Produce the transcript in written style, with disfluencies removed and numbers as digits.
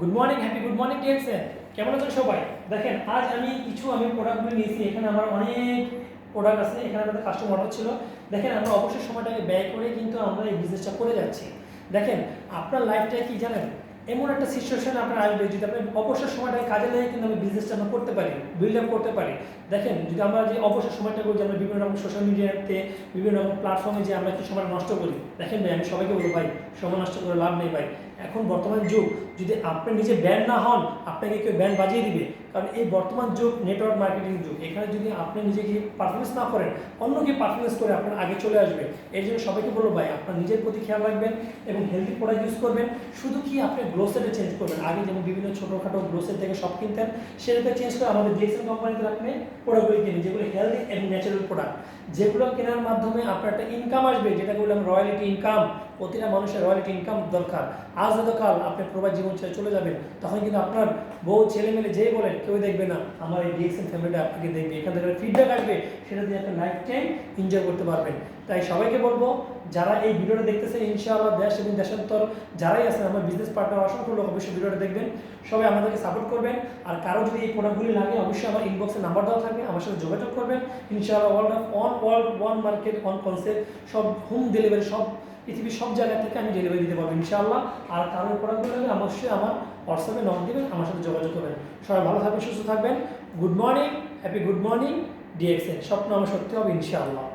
Good morning, happy good morning deer. কেমন আছেন সবাই? দেখেন আজ আমি প্রোডাক্টগুলো নিয়েছি। এখানে আমার অনেক প্রোডাক্ট আছে, এখানে আমাদের কাস্টমার অর্ডার ছিল। দেখেন আমরা অবশ্যই সময়টাকে ব্যয় করে কিন্তু আমরা এই বিজনেসটা করে যাচ্ছি। দেখেন আপনার লাইফটা কি জানেন, এমন একটা সিচুয়েশন আপনার আসবে যদি আপনি অবসর সময়টাকে কাজে লেগে কিন্তু আমি বিজনেসটা আমরা করতে পারি, বিল্ড আপ করতে পারি। দেখেন যদি আমরা যে অবসর সময়টা করি, আমরা বিভিন্ন রকম সোশ্যাল মিডিয়াতে বিভিন্ন রকম প্ল্যাটফর্মে যে আমরা কি সময় নষ্ট করি। দেখেন ভাই, আমি সবাইকে বলবো ভাই, সময় নষ্ট করে লাভ নেই ভাই। এখন বর্তমান যুগ, যদি আপনি নিজে ব্যান্ড না হন আপনাকে কেউ ব্যান্ড বাজিয়ে দিবে। কারণ এই বর্তমান যুগ নেটওয়ার্ক মার্কেটিং যুগ, এখানে যদি আপনি নিজেকে পারফরমেন্স না করেন অন্যকে পারফরমেন্স করে আপনার আগে চলে আসবে। এই জন্য সবাইকে বলবো ভাই, আপনার নিজের প্রতি খেয়াল রাখবেন এবং হেলদি প্রোডাক্ট ইউজ করবেন। শুধু কি আপনি গ্লোসেটে চেঞ্জ করবেন, আগে যেমন বিভিন্ন ছোটোখাটো গ্লোসেট থেকে সব কিনতেন সেটাতে চেঞ্জ করে আমাদের ডিএক্সএল কোম্পানিতে আপনি প্রোডাক্টগুলি কিনেন, যেগুলো হেলদি এবং ন্যাচারাল প্রোডাক্ট, যেগুলো কেনার মাধ্যমে আপনার একটা ইনকাম আসবে, যেটাকে বললাম রয়্যালিটি ইনকাম। প্রতিটা মানুষের রয়্যালিটি ইনকাম দরকার। আজ হয়তো কাল আপনি প্রবাস জীবন ছেড়ে চলে যাবেন, তখন কিন্তু আপনার বউ ছেলে মেলে যেই বলেন কেউ দেখবে না, আমার এই ডিএক্সএল ফ্যামিলিটা আপনাকে দেখবে। এখান থেকে ফিডব্যাক আসবে, সেটা দিয়ে একটা লাইফ টাইম এনজয় করতে পারবেন। তাই সবাইকে বলবো, যারা এই ভিডিওটা দেখতেছেন ইনশাআল্লাহ দেশ এবং দেশান্তর যারাই আছেন আমার বিজনেস পার্টনার, অসংখ্য লোক অবশ্যই ভিডিওটা দেখবেন। সবাই আমাদেরকে সাপোর্ট করবেন। আর কারো যদি এই প্রোডাক্টগুলি লাগে অবশ্যই আমার ইনবক্সে নাম্বার দেওয়া থাকবে, আমার সাথে যোগাযোগ করবেন। ইনশাআল্লাহ world one market one concept, সব হোম ডেলিভারি, সব পৃথিবীর সব জায়গা থেকে আমি ডেলিভারি দিতে পারবো ইনশাআল্লাহ। আর কারোর প্রোডাক্টগুলো লাগে অবশ্যই আমার হোয়াটসঅ্যাপে নক দেবেন, আমার সাথে যোগাযোগ করবেন। সবাই ভালো থাকবেন, সুস্থ থাকবেন। Good morning, happy good morning DXL. স্বপ্ন আমার সত্যি হবে ইনশাআল্লাহ।